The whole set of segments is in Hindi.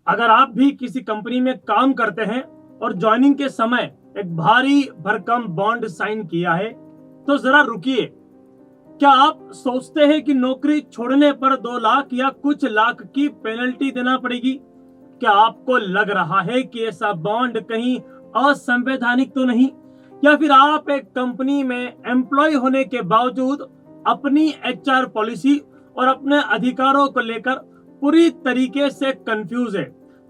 अगर आप भी किसी कंपनी में काम करते हैं और ज्वाइनिंग के समय एक भारी भरकम बॉन्ड साइन किया है, तो जरा रुकिए। क्या आप सोचते हैं कि नौकरी छोड़ने पर 2 लाख या कुछ लाख की पेनल्टी देना पड़ेगी? क्या आपको लग रहा है कि ऐसा बॉन्ड कहीं असंवैधानिक तो नहीं, या फिर आप एक कंपनी में एम्प्लॉय होने के बावजूद अपनी एचआर पॉलिसी और अपने अधिकारों को लेकर पूरी तरीके से कंफ्यूज है?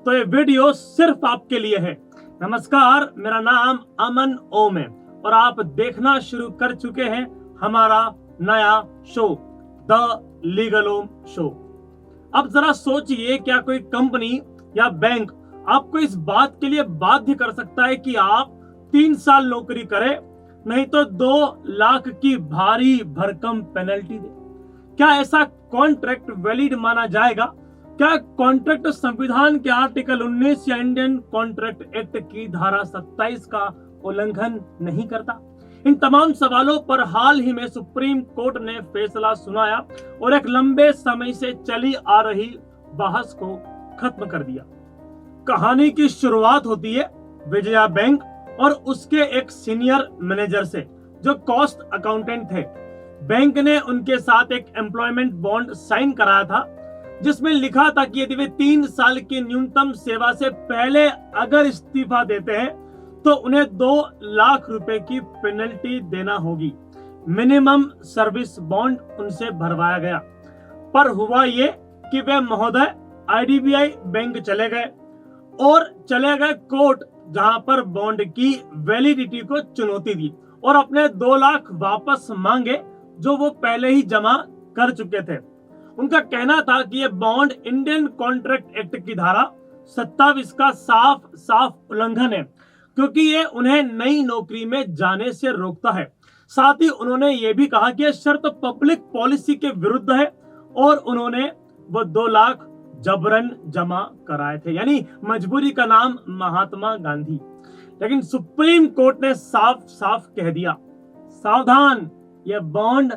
तो ये वीडियो सिर्फ आपके लिए है। नमस्कार, मेरा नाम अमन ओम है और आप देखना शुरू कर चुके हैं हमारा नया show, the legal Om show. अब जरा सोचिए, क्या कोई कंपनी या बैंक आपको इस बात के लिए बाध्य कर सकता है कि आप 3 साल नौकरी करें, नहीं तो 2 लाख की भारी भरकम पेनल्टी दे? क्या ऐसा कॉन्ट्रैक्ट वैलिड माना जाएगा? क्या कॉन्ट्रैक्ट संविधान के आर्टिकल 19 या इंडियन कॉन्ट्रैक्ट एक्ट की धारा 27 का उल्लंघन नहीं करता? इन तमाम सवालों पर हाल ही में सुप्रीम कोर्ट ने फैसला सुनाया और एक लंबे समय से चली आ रही बहस को खत्म कर दिया। कहानी की शुरुआत होती है विजया बैंक और उसके एक सीनियर मैनेजर से, जो कॉस्ट अकाउंटेंट थे। बैंक ने उनके साथ एक एम्प्लॉयमेंट बॉन्ड साइन कराया था, जिसमें लिखा था कि यदि वे 3 साल की न्यूनतम सेवा से पहले अगर इस्तीफा देते हैं तो उन्हें 2 लाख रुपए की पेनल्टी देना होगी। मिनिमम सर्विस बॉन्ड उनसे भरवाया गया। पर हुआ ये कि वे महोदय आईडीबीआई बैंक चले गए कोर्ट, जहां पर बॉन्ड की वैलिडिटी को चुनौती दी और अपने 2 लाख वापस मांगे, जो वो पहले ही जमा कर चुके थे। उनका कहना था कि यह बॉन्ड इंडियन कॉन्ट्रैक्ट एक्ट की धारा 27 का साफ उल्लंघन है, क्योंकि ये उन्हें नई नौकरी में जाने से रोकता है। साथ ही उन्होंने ये भी कहा कि यह शर्त पब्लिक पॉलिसी के विरुद्ध है और उन्होंने वो 2 लाख जबरन जमा कराए थे। यानी मजबूरी का नाम महात्मा गांधी। लेकिन सुप्रीम कोर्ट ने साफ कह दिया, सावधान, यह बॉन्ड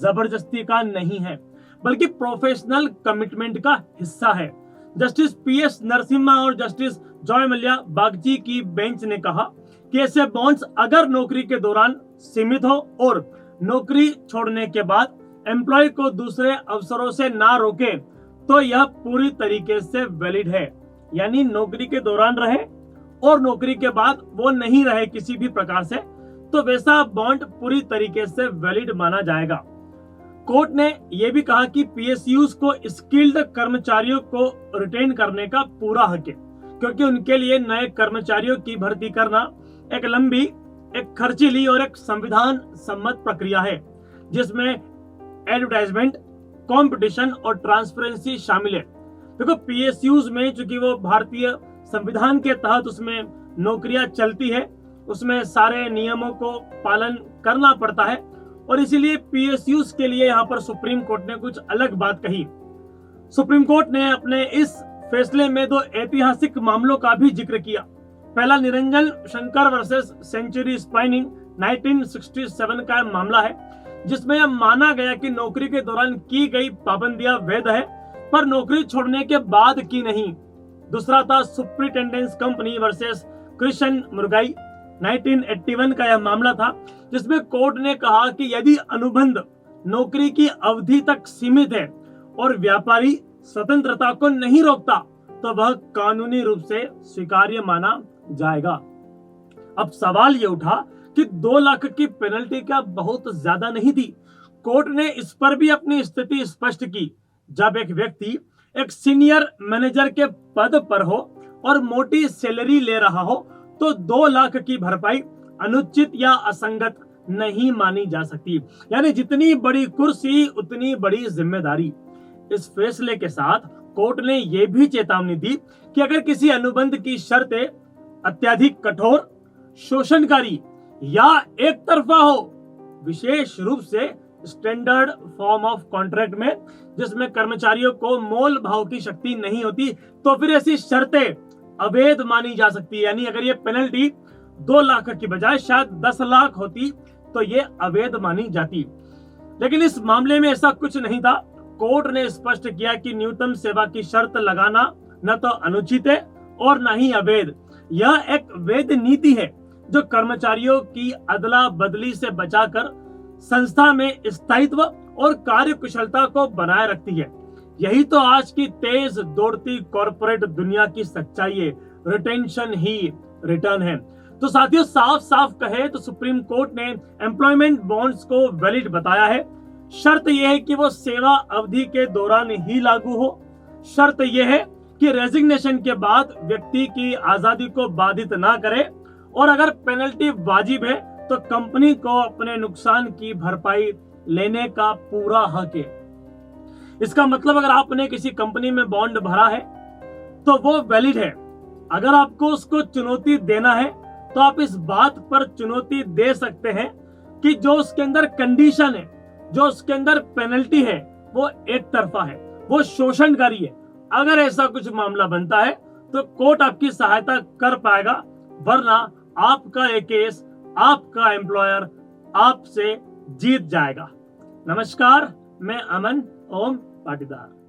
जबरदस्ती का नहीं है, बल्कि प्रोफेशनल कमिटमेंट का हिस्सा है। जस्टिस पीएस नरसिम्हा और जस्टिस जॉय मल्ल्या बागची की बेंच ने कहा कि ऐसे बॉन्ड्स अगर नौकरी के दौरान सीमित हो और नौकरी छोड़ने के बाद एम्प्लॉय को दूसरे अवसरों से ना रोके, तो यह पूरी तरीके से वैलिड है। यानी नौकरी के दौरान रहे और नौकरी के बाद वो नहीं रहे किसी भी प्रकार से, तो वैसा बॉन्ड पूरी तरीके से वैलिड माना जाएगा। कोर्ट ने यह भी कहा कि पीएसयूज को स्किल्ड कर्मचारियों को रिटेन करने का पूरा हक है, क्योंकि उनके लिए नए कर्मचारियों की भर्ती करना एक लंबी, एक खर्चीली और एक संविधान सम्मत प्रक्रिया है, जिसमें एडवर्टाइजमेंट, कंपटीशन और ट्रांसपेरेंसी शामिल है। देखो, पीएसयूज में चूंकि वो भारतीय संविधान के तहत उसमें नौकरियां चलती है, उसमें सारे नियमों को पालन करना पड़ता है और इसीलिए पीएसयूज के लिए यहाँ पर सुप्रीम कोर्ट ने कुछ अलग बात कही। सुप्रीम कोर्ट ने अपने इस फैसले में 2 ऐतिहासिक मामलों का भी जिक्र किया। पहला Niranjan Shankar versus century spinning 1967 का मामला है, जिसमें यह माना गया कि नौकरी के दौरान की गई पाबंदियां वैध है, पर नौकरी छोड़ने के बाद की नहीं। दूसरा था सुप्रिटेंडेंस कंपनी वर्सेस कृष्ण मुर्गाई 1981 का यह मामला था, जिसमें कोर्ट ने कहा कि यदि अनुबंध नौकरी की अवधि तक सीमित है और व्यापारी स्वतंत्रता को नहीं रोकता, तो वह कानूनी रूप से स्वीकार्य माना जाएगा। अब सवाल यह उठा कि 2 लाख की पेनल्टी क्या बहुत ज्यादा नहीं थी? कोर्ट ने इस पर भी अपनी स्थिति स्पष्ट की। जब एक व्यक्ति एक सीनियर मैनेजर के पद पर हो और मोटी सैलरी ले रहा हो, तो 2 लाख की भरपाई अनुचित या असंगत नहीं मानी जा सकती। यानी जितनी बड़ी कुर्सी उतनी बड़ी जिम्मेदारी। इस फैसले के साथ कोर्ट ने यह भी चेतावनी दी कि अगर किसी अनुबंध की शर्तें अत्यधिक कठोर, शोषणकारी या एक तरफा हो, विशेष रूप से स्टैंडर्ड फॉर्म ऑफ कॉन्ट्रैक्ट में, जिसमें कर्मचारियों को मोल भाव की शक्ति नहीं होती, तो फिर ऐसी शर्तें अवैध मानी जा सकती है। यानी अगर ये पेनल्टी 2 लाख की बजाय शायद 10 लाख होती, तो ये अवैध मानी जाती। लेकिन इस मामले में ऐसा कुछ नहीं था। कोर्ट ने स्पष्ट किया कि न्यूनतम सेवा की शर्त लगाना न तो अनुचित है और न ही अवैध। यह एक वैध नीति है जो कर्मचारियों की अदला बदली से बचाकर संस्था में स्थायित्व और कार्यकुशलता को बनाए रखती है। यही तो आज की तेज दौड़ती कॉर्पोरेट दुनिया की सच्चाई है। रिटेंशन ही रिटर्न है। तो साथियों, साफ साफ कहे तो सुप्रीम कोर्ट ने एम्प्लॉयमेंट बॉन्ड्स को वैलिड बताया है। शर्त यह है कि वो सेवा अवधि के दौरान ही लागू हो। शर्त यह है कि रेजिग्नेशन के बाद व्यक्ति की आजादी को बाधित ना करे, और अगर पेनल्टी वाजिब है तो कंपनी को अपने नुकसान की भरपाई लेने का पूरा हक है। इसका मतलब अगर आपने किसी कंपनी में बॉन्ड भरा है तो वो वैलिड है। अगर आपको उसको चुनौती देना है तो आप इस बात पर चुनौती दे सकते हैं कि जो उसके अंदर कंडीशन है, जो उसके अंदर पेनल्टी है, वो एक तरफा है, वो शोषणकारी है। अगर ऐसा कुछ मामला बनता है तो कोर्ट आपकी सहायता कर पाएगा, वरना आपका ये केस आपका एम्प्लॉयर आपसे जीत जाएगा। नमस्कार, मैं अमन ओम पाटीदार।